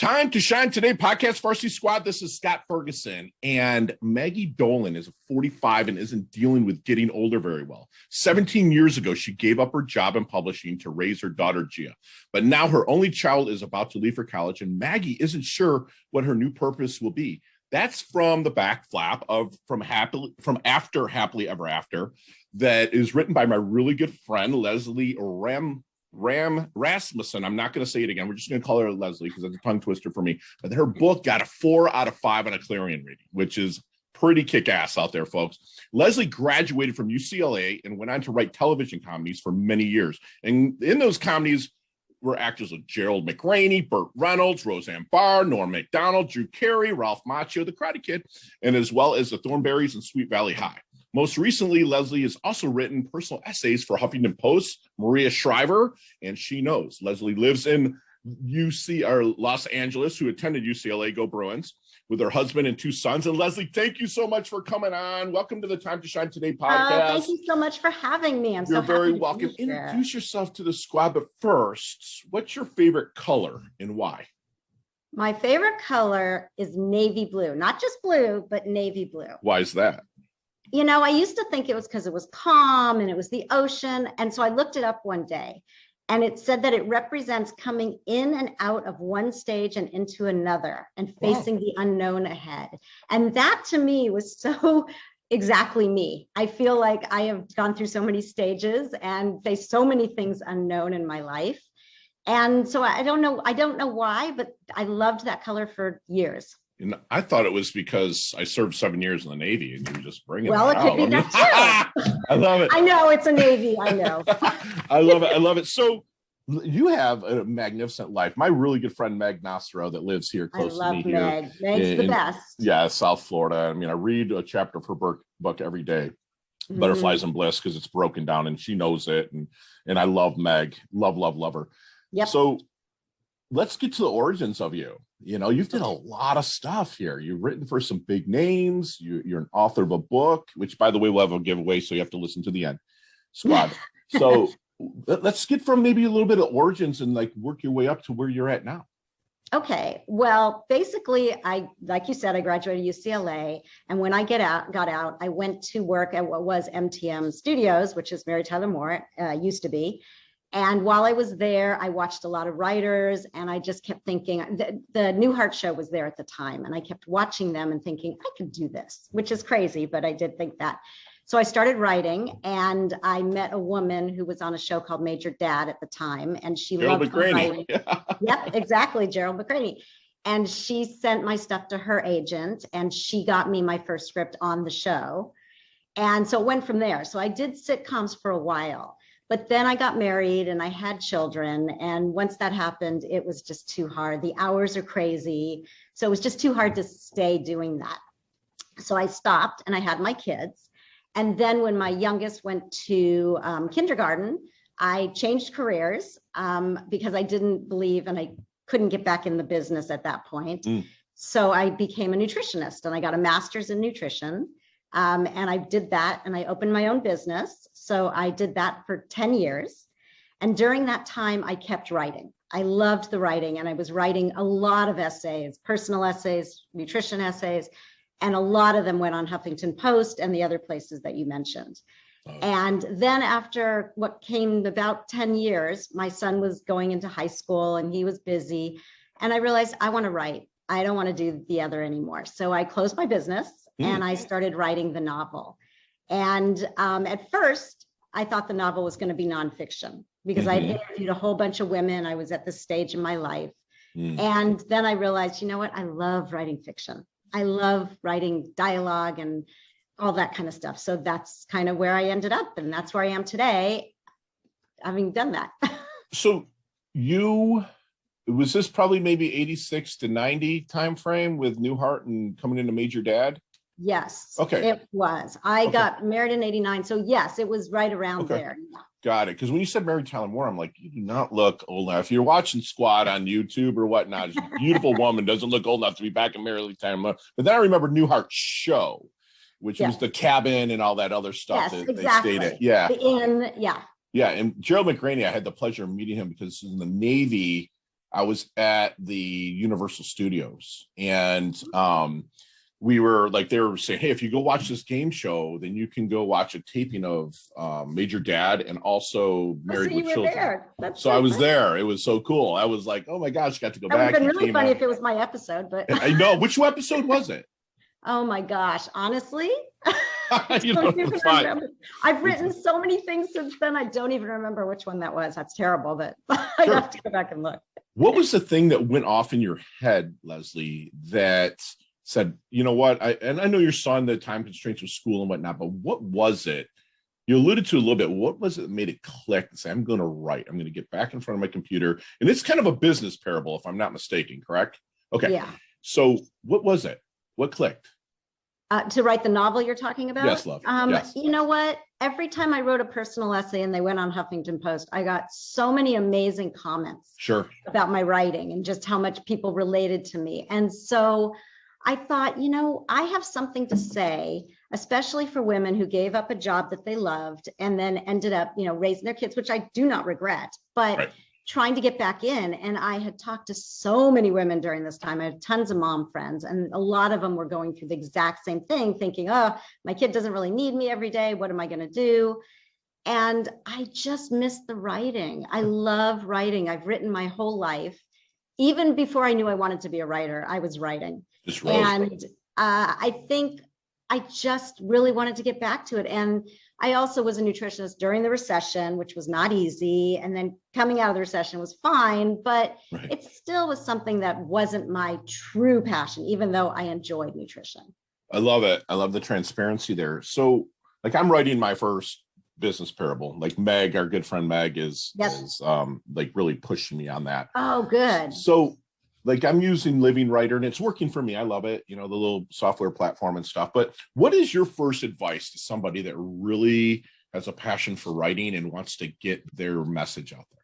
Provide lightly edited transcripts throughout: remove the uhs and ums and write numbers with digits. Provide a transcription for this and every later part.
Time to Shine Today podcast Varsity Squad. This is Scott Ferguson, and Maggie Dolan is 45 and isn't dealing with getting older very well. 17 years ago, she gave up her job in publishing to raise her daughter, Gia. But now her only child is about to leave for college, and Maggie isn't sure what her new purpose will be. That's from the back flap of From After Happily Ever After, that is written by my really good friend, Leslie Rasmussen. I'm not going to say it again. We're just going to call her Leslie because it's a tongue twister for me. But her book got a 4 out of 5 on a Clarion rating, which is pretty kick-ass out there, folks. Leslie graduated from UCLA and went on to write television comedies for many years. And in those comedies were actors like Gerald McRaney, Burt Reynolds, Roseanne Barr, Norm Macdonald, Drew Carey, Ralph Macchio, The Karate Kid, and as well as The Thornberrys and Sweet Valley High. Most recently, Leslie has also written personal essays for Huffington Post, MariaShriver, and SheKnows. Leslie lives in Los Angeles, who attended UCLA, go Bruins, with her husband and 2 sons. And Leslie, thank you so much for coming on. Welcome to the Time to Shine Today podcast. Thank you so much for having me. You're very welcome. Introduce yourself to the squad, but first, what's your favorite color and why? My favorite color is navy blue, not just blue, but navy blue. Why is that? You know, I used to think it was because it was calm and it was the ocean. And so I looked it up one day and it said that it represents coming in and out of one stage and into another and facing the unknown ahead. And that to me was so exactly me. I feel like I have gone through so many stages and faced so many things unknown in my life. And so I don't know why, but I loved that color for years. And I thought it was because I served 7 years in the Navy and you were just bringing it out. Could be that too. I love it. I know it's a Navy. I know. I love it. I love it. So you have a magnificent life. My really good friend, Meg Nasro, that lives here close to me here. Meg. Meg's the best. Yeah, South Florida. I mean, I read a chapter of her book every day, Butterflies and Bliss, because it's broken down and she knows it. And I love Meg. Love her. Yep. So let's get to the origins of you. You know, you've done a lot of stuff here. You've written for some big names. You're an author of a book, which, by the way, we'll have a giveaway, so you have to listen to the end, squad. So let's get from maybe a little bit of origins and like work your way up to where you're at now. Okay. Well, basically, like you said, I graduated UCLA, and when I got out, I went to work at what was MTM Studios, which is Mary Tyler Moore, used to be. And while I was there, I watched a lot of writers, and I just kept thinking, the Newhart show was there at the time, and I kept watching them and thinking, I could do this, which is crazy, but I did think that. So I started writing, and I met a woman who was on a show called Major Dad at the time, and she loved writing. Yep, exactly, Gerald McRaney. And she sent my stuff to her agent, and she got me my first script on the show. And so it went from there. So I did sitcoms for a while. But then I got married and I had children. And once that happened, it was just too hard. The hours are crazy. So it was just too hard to stay doing that. So I stopped and I had my kids. And then when my youngest went to kindergarten, I changed careers because I didn't believe and I couldn't get back in the business at that point. So I became a nutritionist and I got a master's in nutrition. And I did that and I opened my own business. So I did that for 10 years. And during that time, I kept writing. I loved the writing and I was writing a lot of essays, personal essays, nutrition essays, and a lot of them went on Huffington Post and the other places that you mentioned. And then after what came about 10 years, my son was going into high school and he was busy. And I realized I want to write. I don't want to do the other anymore. So I closed my business and I started writing the novel. And at first, I thought the novel was going to be nonfiction because I interviewed a whole bunch of women. I was at this stage in my life. And then I realized, you know what? I love writing fiction. I love writing dialogue and all that kind of stuff. So that's kind of where I ended up. And that's where I am today, having done that. So was this probably maybe 86 to 90 time frame with Newhart and coming into Major Dad? Yes. Okay. It was. I got married in 89. So yes, it was right around there. Yeah. Got it. Because when you said Mary Tyler Moore, I'm like, you do not look old enough. If you're watching Squad on YouTube or whatnot, she's a beautiful woman, doesn't look old enough to be back in Mary Tyler Moore. But then I remember Newhart's show, which was the cabin and all that other stuff that they stayed at. Yeah. The inn, yeah. Yeah. And Gerald McRaney, I had the pleasure of meeting him because in the Navy, I was at the Universal Studios, and we were like, they were saying, hey, if you go watch this game show, then you can go watch a taping of Major Dad and also Married with Children. So I was there. It was so cool. I was like, oh my gosh, got to go back. It would have been really funny if it was my episode, but I know. Which episode was it? Oh my gosh, honestly. You know, it's fine. I've written so many things since then. I don't even remember which one that was. That's terrible, but I'd have to go back and look. What was the thing that went off in your head, Leslie, that said, you know what? I know your son, the time constraints with school and whatnot, but what was it? You alluded to a little bit. What was it that made it click and say, I'm going to write, I'm going to get back in front of my computer? And it's kind of a business parable, if I'm not mistaken, correct? Okay. Yeah. So what was it? What clicked? To write the novel you're talking about? Yes, love. Yes. You know what? Every time I wrote a personal essay and they went on Huffington Post, I got so many amazing comments about my writing and just how much people related to me. And so I thought, you know, I have something to say, especially for women who gave up a job that they loved and then ended up, you know, raising their kids, which I do not regret, but trying to get back in. And I had talked to so many women during this time. I had tons of mom friends, and a lot of them were going through the exact same thing, thinking, oh, my kid doesn't really need me every day. What am I going to do? And I just missed the writing. I love writing. I've written my whole life. Even before I knew I wanted to be a writer, I was writing. And I think I just really wanted to get back to it. And I also was a nutritionist during the recession, which was not easy. And then coming out of the recession was fine, but it still was something that wasn't my true passion, even though I enjoyed nutrition. I love it. I love the transparency there. So like, I'm writing my first business parable. Like Meg, our good friend Meg is like really pushing me on that. Oh, good. So like, I'm using Living Writer and it's working for me. I love it. You know, the little software platform and stuff. But what is your first advice to somebody that really has a passion for writing and wants to get their message out there?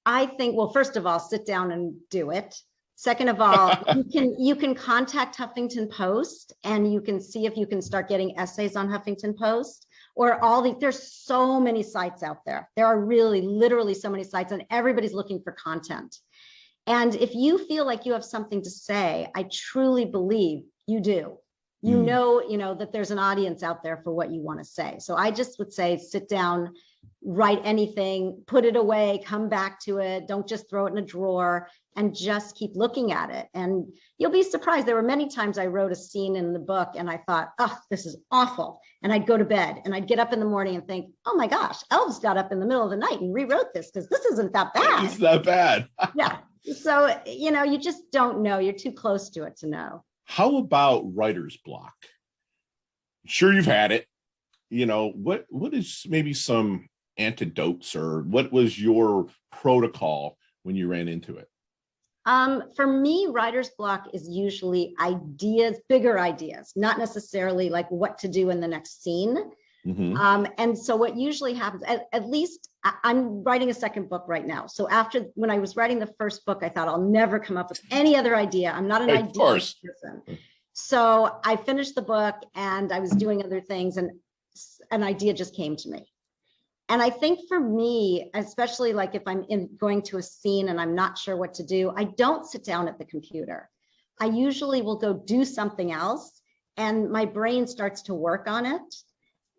I think, well, first of all, sit down and do it. Second of all, you can contact Huffington Post and you can see if you can start getting essays on Huffington Post or there's so many sites out there. There are really literally so many sites and everybody's looking for content. And if you feel like you have something to say, I truly believe you do. You know that there's an audience out there for what you want to say. So I just would say, sit down, write anything, put it away, come back to it. Don't just throw it in a drawer and just keep looking at it. And you'll be surprised. There were many times I wrote a scene in the book and I thought, oh, this is awful. And I'd go to bed and I'd get up in the morning and think, oh my gosh, Elves got up in the middle of the night and rewrote this because this isn't that bad. It's that bad. Yeah. So, you know, you just don't know. You're too close to it to know. How about writer's block? Sure, you've had it. You know, what is maybe some antidotes or what was your protocol when you ran into it? For me, writer's block is usually ideas, bigger ideas, not necessarily like what to do in the next scene. And so what usually happens, at least I'm writing a second book right now. So when I was writing the first book, I thought I'll never come up with any other idea. I'm not an idea person. So I finished the book and I was doing other things and an idea just came to me. And I think for me, especially like if I'm going to a scene and I'm not sure what to do, I don't sit down at the computer. I usually will go do something else and my brain starts to work on it.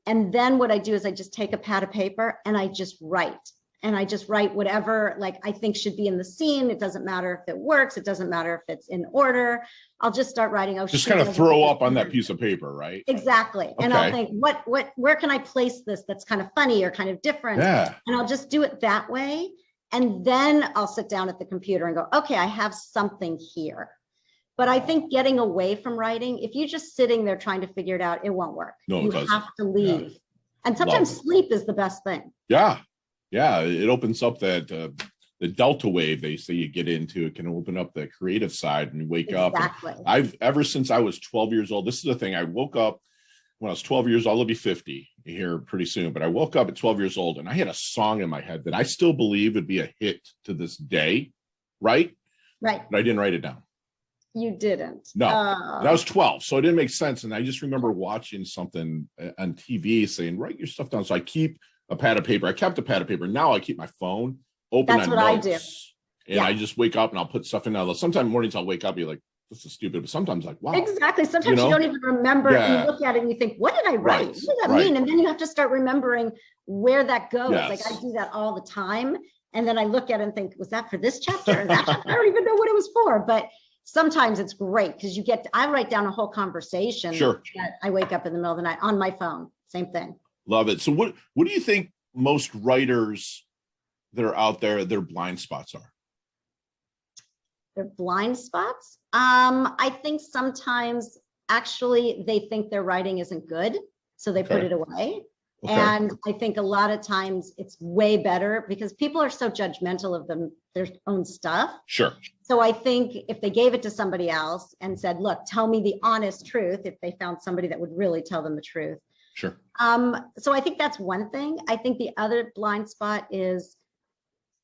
And then what I do is I just take a pad of paper and I just write. And I just write whatever like I think should be in the scene. It doesn't matter if it works. It doesn't matter if it's in order. I'll just start writing. Oh, just kind of throw up on that piece of paper, right? Exactly. Okay. And I'll think, where can I place this that's kind of funny or kind of different? Yeah. And I'll just do it that way. And then I'll sit down at the computer and go, okay, I have something here. But I think getting away from writing, if you're just sitting there trying to figure it out, it won't work. No, you have to leave. Yeah. And sometimes sleep is the best thing. Yeah. Yeah. It opens up that the delta wave they say you get into. It can open up the creative side and you wake up. I've ever since I was 12 years old, this is the thing. I woke up when I was 12 years old. I'll be 50 here pretty soon, but I woke up at 12 years old and I had a song in my head that I still believe would be a hit to this day. Right. But I didn't write it down. You didn't? No, I was 12, so it didn't make sense. And I just remember watching something on TV saying, write your stuff down. So I keep a pad of paper. I kept a pad of paper. Now I keep my phone open. That's what I do. And I just wake up and I'll put stuff in there. Sometimes mornings I'll wake up and be like, this is stupid. But sometimes like, wow. Exactly. Sometimes you don't even remember. And you look at it and you think, what did I write? What does that mean? And then you have to start remembering where that goes. Like I do that all the time. And then I look at it and think, was that for this chapter or that chapter? I don't even know what it was for. But sometimes it's great because I write down a whole conversation that I wake up in the middle of the night on my phone. Same thing. Love it. So what do you think most writers that are out there, their blind spots are? Their blind spots? I think sometimes actually they think their writing isn't good, so they put it away. And I think a lot of times it's way better because people are so judgmental of their own stuff. Sure. So I think if they gave it to somebody else and said, look, tell me the honest truth, if they found somebody that would really tell them the truth. Sure. So I think that's one thing. I think the other blind spot is,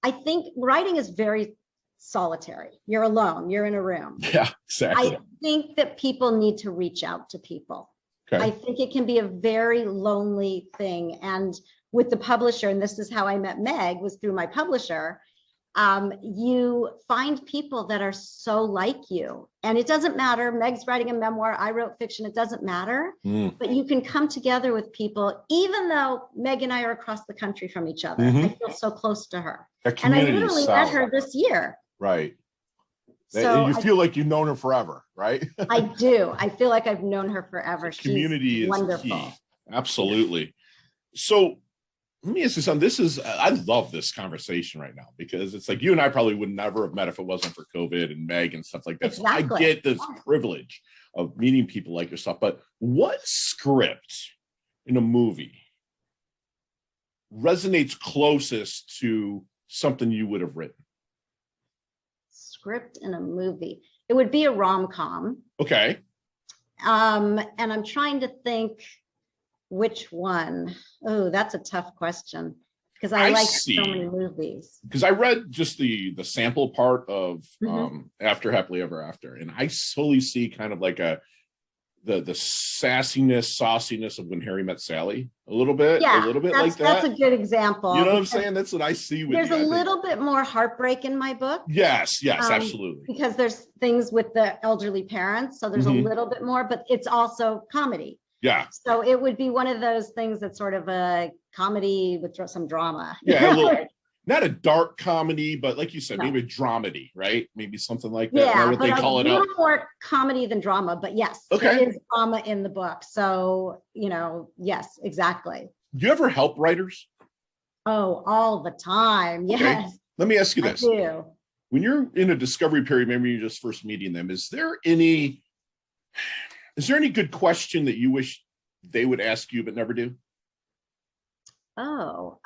I think writing is very solitary. You're alone, you're in a room. Yeah, exactly. I think that people need to reach out to people. I think it can be a very lonely thing. And with the publisher, and this is how I met Meg, was through my publisher, you find people that are so like you. And it doesn't matter, Meg's writing a memoir, I wrote fiction, it doesn't matter. But you can come together with people, even though Meg and I are across the country from each other. I feel so close to her. And I literally met her this year. Right. So you feel like you've known her forever, right? I do. I feel like I've known her forever. Community is wonderful. Key. Absolutely. So let me ask you something. I love this conversation right now because it's like you and I probably would never have met if it wasn't for COVID and Meg and stuff like that. Exactly. So I get this privilege of meeting people like yourself. But what script in a movie resonates closest to something you would have written? Script in a movie, it would be a rom-com. Okay. And I'm trying to think which one. Oh, that's a tough question because I like so many movies. Because I read just the sample part of After Happily Ever After, and I solely see kind of like the sassiness, sauciness of When Harry Met Sally, a little bit like that. That's a good example. You know what I'm saying? That's what I see with there's a little bit more heartbreak in my book. Yes, absolutely. Because there's things with the elderly parents, so there's a little bit more, but it's also comedy. Yeah. So it would be one of those things that's sort of a comedy with some drama. Yeah, a little, not a dark comedy, but like you said, maybe a dramedy, right? Maybe something like that. Yeah, but a little more comedy than drama, but yes, there is drama in the book. So, yes, exactly. Do you ever help writers? Oh, all the time. Yes. Okay. Let me ask you this. I do. When you're in a discovery period, maybe you're just first meeting them, is there any good question that you wish they would ask you but never do? Oh,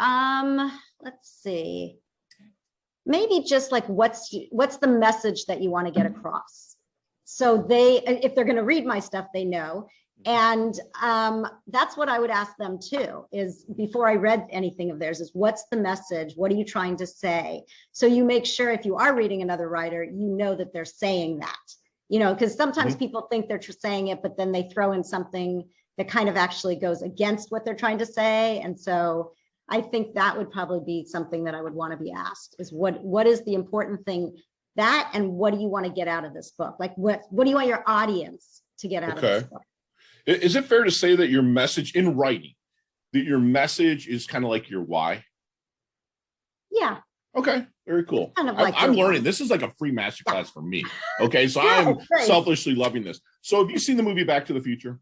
let's see. Maybe just like what's the message that you want to get across? So if they're going to read my stuff, they know. And that's what I would ask them too, is before I read anything of theirs, is what's the message? What are you trying to say? So you make sure if you are reading another writer, you know that they're saying that. Because sometimes people think they're saying it, but then they throw in something that kind of actually goes against what they're trying to say. And so I think that would probably be something that I would want to be asked is what is the important thing and what do you want to get out of this book? Like what do you want your audience to get out of this book? Is it fair to say that your message in writing, that your message is kind of like your why? Yeah. Okay, very cool. Kind of like I'm learning. This is like a free masterclass for me. Okay, so I'm selfishly loving this. So have you seen the movie Back to the Future?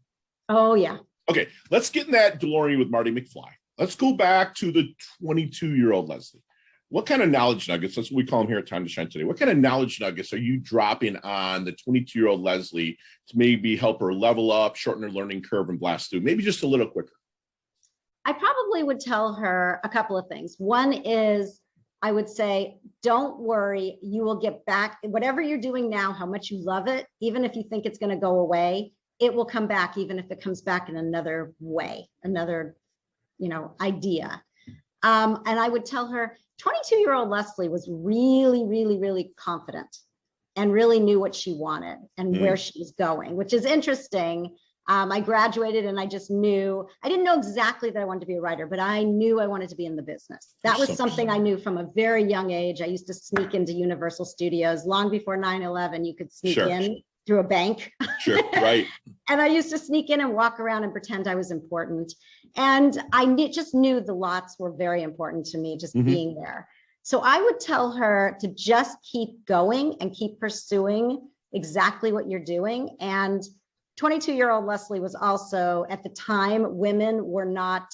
Oh, yeah. Okay, let's get in that DeLorean with Marty McFly. Let's go back to the 22-year-old Leslie. What kind of knowledge nuggets, that's what we call them here at Time to Shine today, what kind of knowledge nuggets are you dropping on the 22-year-old Leslie to maybe help her level up, shorten her learning curve, and blast through, maybe just a little quicker? I probably would tell her a couple of things. One is, I would say, don't worry, you will get back, whatever you're doing now, how much you love it, even if you think it's going to go away, it will come back, even if it comes back in another way, another, idea. And I would tell her, 22-year-old Leslie was really, really, really confident and really knew what she wanted and where she was going, which is interesting I graduated and I just knew, I didn't know exactly that I wanted to be a writer, but I knew I wanted to be in the business. That was something I knew from a very young age. I used to sneak into Universal Studios long before 9/11. You could sneak in through a bank. Sure, right. And I used to sneak in and walk around and pretend I was important. And I just knew the lots were very important to me, just being there. So I would tell her to just keep going and keep pursuing exactly what you're doing. And 22-year-old Leslie was also, at the time, women were not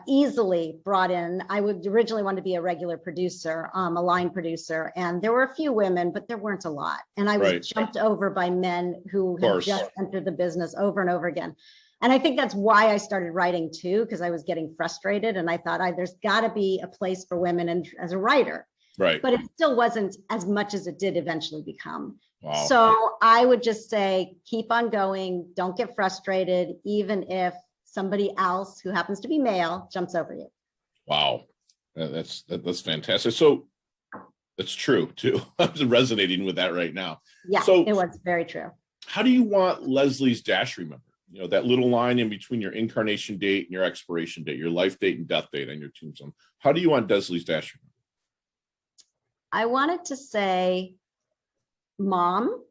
easily brought in. I would originally want to be a regular producer, a line producer, and there were a few women, but there weren't a lot. And I was jumped over by men who had just entered the business over and over again. And I think that's why I started writing too, because I was getting frustrated, and I thought there's got to be a place for women and as a writer. Right. But it still wasn't as much as it did eventually become. Wow. So I would just say, keep on going. Don't get frustrated, even if somebody else who happens to be male jumps over you. Wow. That's fantastic. So that's true too. I'm resonating with that right now. Yeah, so it was very true. How do you want Leslie's dash remembered? You know, that little line in between your incarnation date and your expiration date, your life date and death date on your tombstone. How do you want Leslie's dash remembered? I wanted to say mom,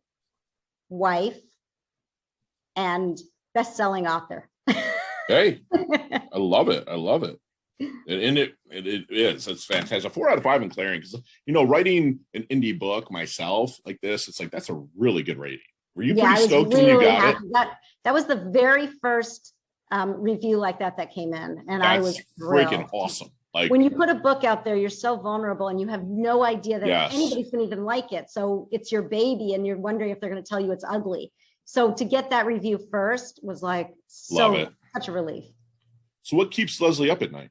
wife, and best-selling author. Hey, I love it. I love it. And it is. It's fantastic. 4 out of 5 in clearing. Because, you know, writing an indie book myself like this, it's like, that's a really good rating. Were you pretty stoked when you got it? That was the very first review like that came in. And I was thrilled. Freaking awesome. Like, when you put a book out there, you're so vulnerable and you have no idea that anybody's going to even like it. So it's your baby and you're wondering if they're going to tell you it's ugly. So to get that review first was like such a relief. So what keeps Leslie up at night?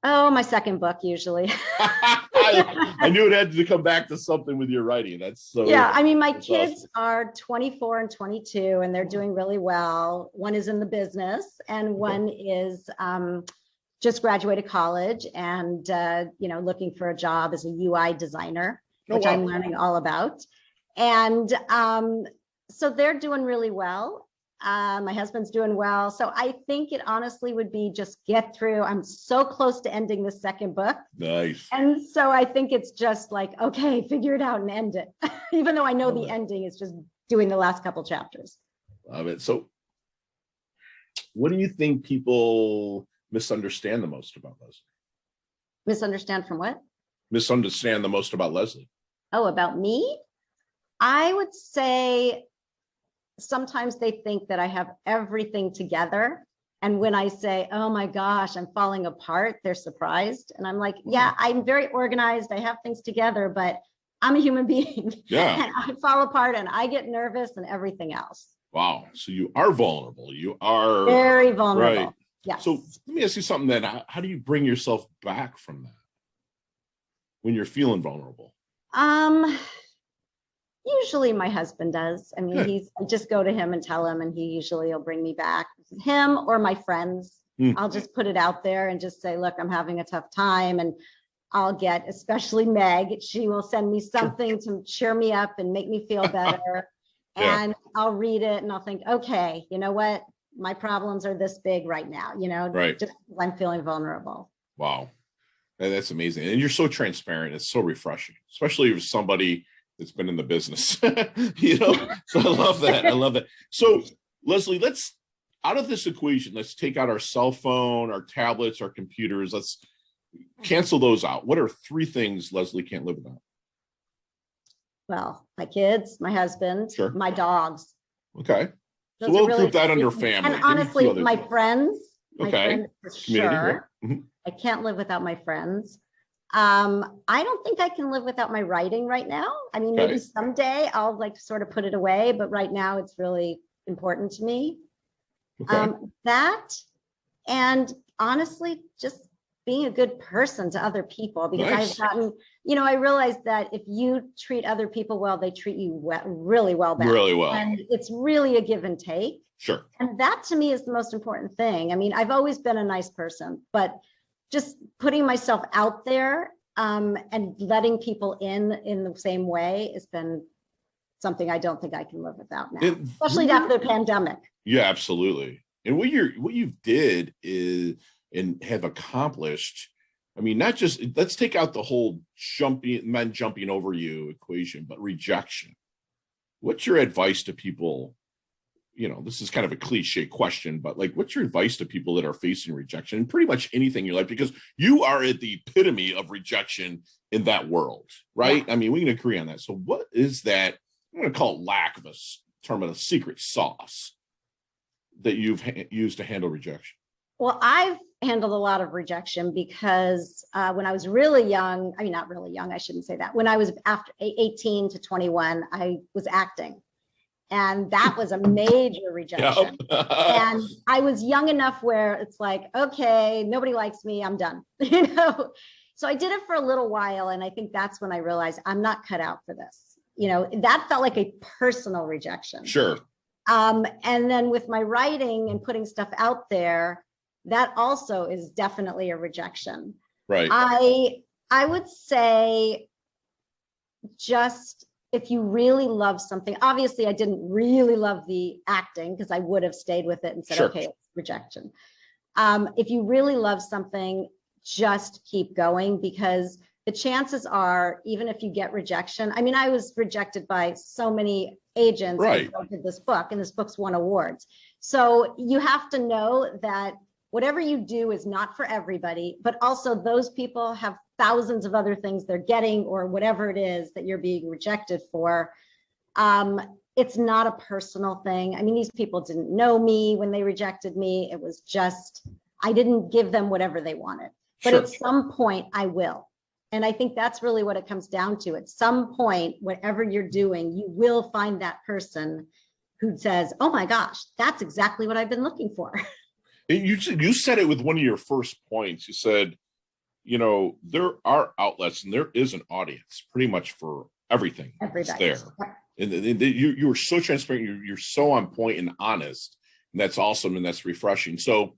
Oh, my second book, usually. I knew it had to come back to something with your writing. That's so. Yeah, I mean, my kids are 24 and 22, and they're doing really well. One is in the business, and one is just graduated college and looking for a job as a UI designer, which I'm learning all about. And so they're doing really well. My husband's doing well. So I think it honestly would be just get through. I'm so close to ending the second book. Nice. And so I think it's just like, okay, figure it out and end it. Even though I know the ending is just doing the last couple chapters. Love it. So what do you think people misunderstand the most about Leslie? Misunderstand from what? Misunderstand the most about Leslie. Oh, about me? I would say sometimes they think that I have everything together. And when I say, oh my gosh, I'm falling apart, they're surprised. And I'm like, yeah, I'm very organized. I have things together, but I'm a human being. Yeah. And I fall apart and I get nervous and everything else. Wow. So you are vulnerable. You are very vulnerable. Right. Yes. So let me ask you something then. How do you bring yourself back from that when you're feeling vulnerable? Usually my husband does. I mean, I just go to him and tell him, and he usually will bring me back. Him or my friends. I'll just put it out there and just say, look, I'm having a tough time. And I'll get, especially Meg, she will send me something to cheer me up and make me feel better. And I'll read it and I'll think, okay, you know what? My problems are this big right now, just I'm feeling vulnerable. Wow. That's amazing. And you're so transparent. It's so refreshing, especially if somebody that's been in the business, So I love that. I love that. So Leslie, let's, out of this equation, let's take out our cell phone, our tablets, our computers. Let's cancel those out. What are 3 things Leslie can't live without? Well, my kids, my husband, my dogs. Okay. So we'll group that under family. And honestly, my friends. Okay. My friends for sure. I can't live without my friends. I don't think I can live without my writing right now. I mean, maybe someday I'll sort of put it away, but right now it's really important to me. That, and honestly, just being a good person to other people, because I've gotten, I realized that if you treat other people well, they treat you really well back. Really well. And it's really a give and take. Sure. And that to me is the most important thing. I mean, I've always been a nice person, but just putting myself out there and letting people in the same way has been something I don't think I can live without now, especially after the pandemic. Yeah, absolutely. And what you did is and have accomplished, I mean, not just, let's take out the whole men jumping over you equation, but rejection. What's your advice to people? This is kind of a cliche question, but like, what's your advice to people that are facing rejection in pretty much anything in your life? Because you are at the epitome of rejection in that world, right? Yeah. I mean, we can agree on that. So what is that? I'm going to call it lack of a term of a secret sauce that you've used to handle rejection. Well, I've handled a lot of rejection because when I was really young, I mean, not really young, I shouldn't say that. When I was after 18 to 21, I was acting. And that was a major rejection. And I was young enough where it's like, okay, nobody likes me, I'm done. So I did it for a little while. And I think that's when I realized I'm not cut out for this. That felt like a personal rejection. Sure. And then with my writing and putting stuff out there, that also is definitely a rejection. Right. I would say just, if you really love something, obviously I didn't really love the acting because I would have stayed with it and said, okay, it's rejection. If you really love something, just keep going, because the chances are, even if you get rejection, I mean, I was rejected by so many agents who did this book, and this book's won awards. So you have to know that whatever you do is not for everybody, but also those people have thousands of other things they're getting, or whatever it is that you're being rejected for. It's not a personal thing. I mean, these people didn't know me when they rejected me. It was just, I didn't give them whatever they wanted. But at some point I will. And I think that's really what it comes down to. At some point, whatever you're doing, you will find that person who says, oh my gosh, that's exactly what I've been looking for. You said it with one of your first points. You said, there are outlets and there is an audience pretty much for everything that's there. And you were so transparent. You're so on point and honest. And that's awesome. And that's refreshing. So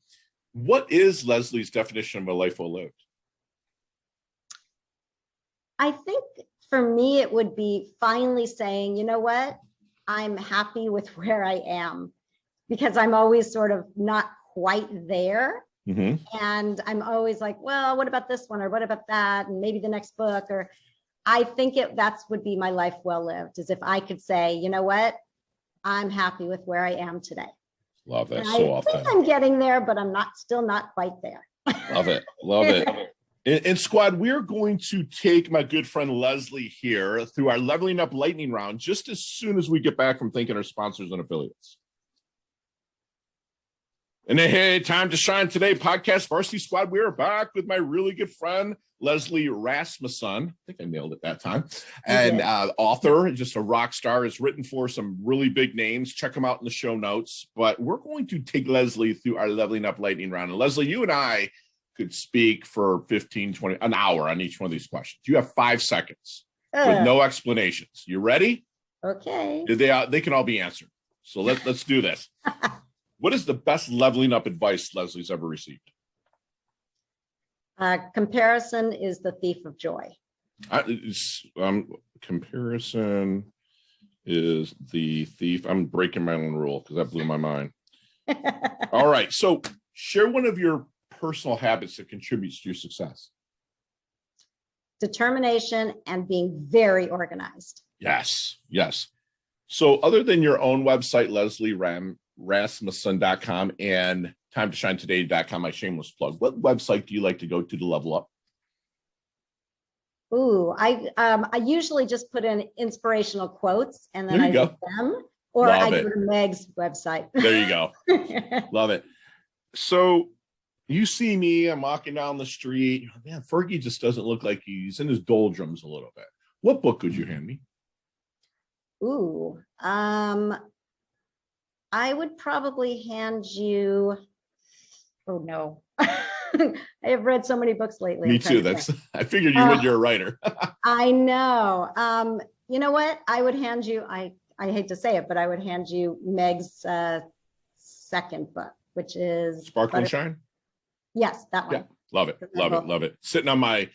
what is Leslie's definition of a life well lived? I think for me, it would be finally saying, you know what? I'm happy with where I am, because I'm always sort of not quite there. Mm-hmm. And I'm always like, well, what about this one? Or what about that? And maybe the next book. Or I think that's would be my life well lived, is if I could say, you know what? I'm happy with where I am today. Love that. And so I often. think I'm getting there, but I'm still not quite there. Love it. Love it. And squad, we're going to take my good friend Leslie here through our leveling up lightning round just as soon as we get back from thanking our sponsors and affiliates. And hey, time to shine today, podcast Varsity Squad. We are back with my really good friend, Leslie Rasmussen. I think I nailed it that time. And author, just a rock star, has written for some really big names. Check them out in the show notes. But we're going to take Leslie through our leveling up lightning round. And Leslie, you and I could speak for 15, 20, an hour on each one of these questions. You have 5 seconds with no explanations. You ready? Okay. They can all be answered. So let's do this. What is the best leveling up advice Leslie's ever received? Comparison is the thief of joy. Comparison is the thief. I'm breaking my own rule because that blew my mind. All right. So share one of your personal habits that contributes to your success. Determination and being very organized. Yes. So other than your own website, Leslie Rasmussen.com and timetoshinetoday.com, my shameless plug, what website do you like to go to level up? Ooh, I usually just put in inspirational quotes and then I read them, or I go to Meg's website. There you go. Love it. So you see me, I'm walking down the street. Man, Fergie just doesn't look like he's in his doldrums a little bit. What book could you hand me? Ooh, I would probably hand you, oh no. I have read so many books lately. Me too. I figured you would, you're a writer. I know. You know what? I would hand you, I hate to say it, but I would hand you Meg's second book, which is Sparkle and Shine? Yes, that one. Yeah, love it. Sitting on my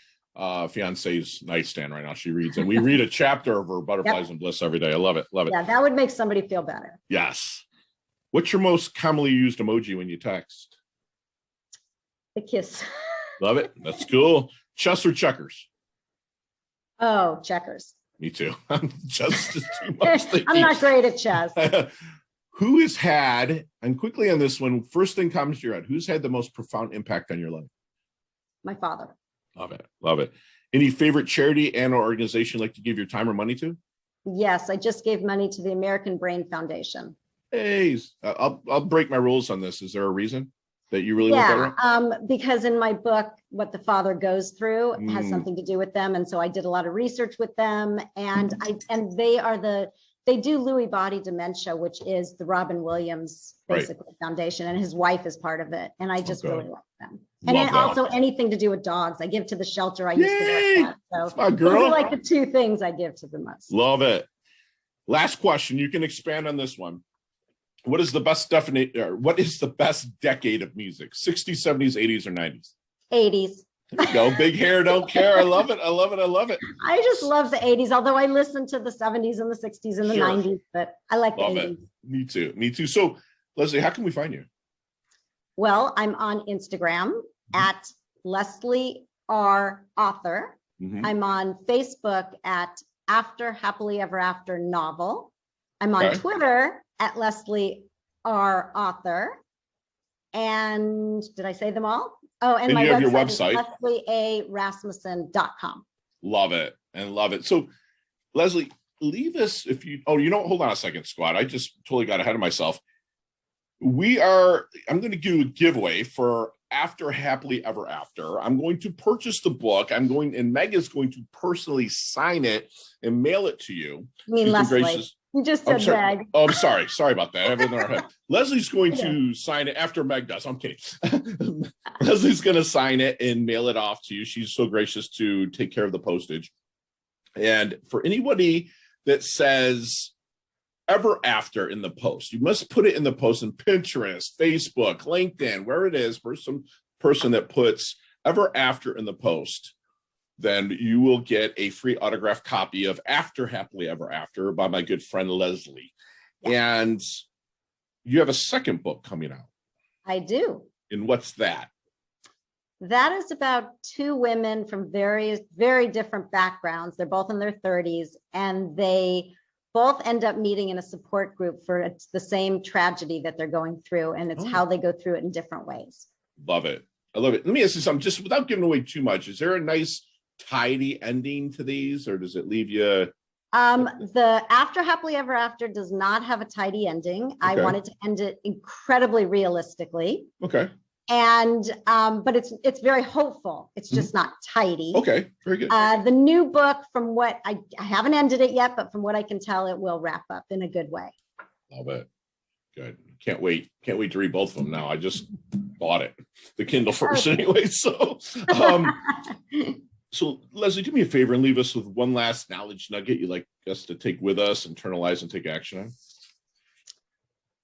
fiance's nightstand right now. She reads it. We read a chapter of her Butterflies and Bliss every day. I love it. Love it. Yeah, that would make somebody feel better. Yes. What's your most commonly used emoji when you text? The kiss. Love it. That's cool. Chess or checkers? Oh, checkers. Me too. Chess is too much. I'm not great at chess. Who has had, and quickly on this one, first thing comes to your head, who's had the most profound impact on your life? My father. Love it. Love it. Any favorite charity and or organization like to give your time or money to? Yes, I just gave money to the American Brain Foundation. Hey, I'll break my rules on this. Is there a reason that you really want that? Because in my book, what the father goes through has something to do with them. And so I did a lot of research with them, and they do Lewy body dementia, which is the Robin Williams basically foundation, and his wife is part of it. And I just really like them. And then also anything to do with dogs. I give to the shelter I used to work at. So those are like the two things I give to the most. Love it. Last question. You can expand on this one. What is the best decade of music? 60s, 70s, 80s, or 90s? 80s. There you go. Big hair, don't care. I love it. I love it. I love it. I just love the 80s, although I listen to the 70s and the 60s and the 90s, but I like love the 80s. It. Me too. Me too. So, Leslie, how can we find you? Well, I'm on Instagram at Leslie R. Author. I'm on Facebook at After Happily Ever After Novel. I'm on Twitter at Leslie R. Author. And did I say them all? Oh, and my you have website, your website, lesliearasmussen.com. Love it and love it. So, Leslie, leave us hold on a second, squad. I just totally got ahead of myself. I'm going to do a giveaway for After Happily Ever After. I'm going to purchase the book. and Meg is going to personally sign it and mail it to you. I mean, Leslie. You just said Meg. Oh, I'm sorry. Sorry about that. I have it in our head. Leslie's going to sign it after Meg does. I'm kidding. Leslie's going to sign it and mail it off to you. She's so gracious to take care of the postage. And for anybody that says ever after in the post, you must put it in the post in Pinterest, Facebook, LinkedIn, where it is, for some person that puts ever after in the post, then you will get a free autographed copy of After Happily Ever After by my good friend Leslie. And you have a second book coming out. I do. And what's that? That is about two women from very different backgrounds. They're both in their 30s, and they both end up meeting in a support group for the same tragedy that they're going through. And it's how they go through it in different ways. Love it. I love it. Let me ask you something, just without giving away too much. Is there a nice tidy ending to these, or does it leave you? The After Happily Ever After does not have a tidy ending. I wanted to end it incredibly realistically. Okay. And but it's very hopeful. It's just not tidy. Okay, very good. The new book, from what I haven't ended it yet, but from what I can tell, it will wrap up in a good way. Love it. Good. Can't wait to read both of them now. I just bought it, the Kindle first anyway. So so Leslie, do me a favor and leave us with one last knowledge nugget you'd like us to take with us, internalize, and take action on.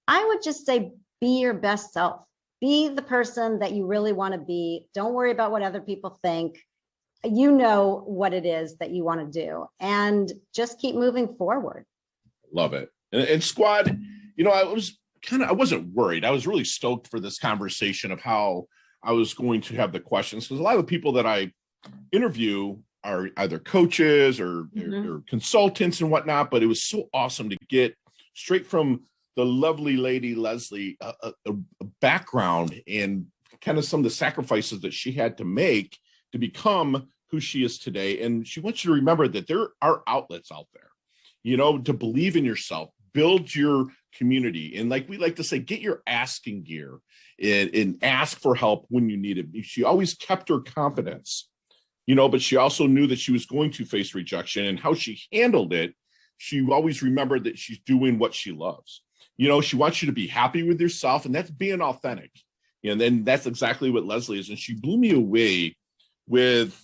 I would just say, be your best self. Be the person that you really want to be. Don't worry about what other people think. You know what it is that you want to do, and just keep moving forward. Love it. And squad, I wasn't worried. I was really stoked for this conversation of how I was going to have the questions, because a lot of the people that I interview are either coaches or consultants and whatnot, but it was so awesome to get straight from the lovely lady Leslie a background and kind of some of the sacrifices that she had to make to become who she is today. And she wants you to remember that there are outlets out there, to believe in yourself, build your community. And like we like to say, get your asking gear and ask for help when you need it. She always kept her confidence, but she also knew that she was going to face rejection, and how she handled it. She always remembered that she's doing what she loves. She wants you to be happy with yourself, and that's being authentic. And then that's exactly what Leslie is. And she blew me away with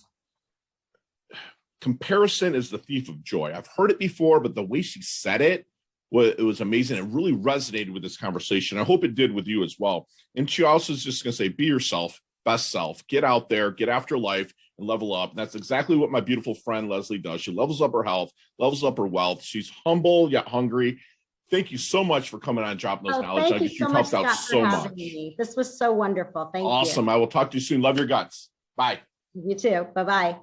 comparison is the thief of joy. I've heard it before, but the way she said it was amazing. It really resonated with this conversation. I hope it did with you as well. And she also is just going to say, be yourself, best self, get out there, get after life, and level up. And that's exactly what my beautiful friend Leslie does. She levels up her health, levels up her wealth. She's humble yet hungry. Thank you so much for coming on and dropping those knowledge. Thank you so much, helped out Scott, so for having much. me. This was so wonderful. Thank you. Awesome. I will talk to you soon. Love your guts. Bye. You too. Bye-bye.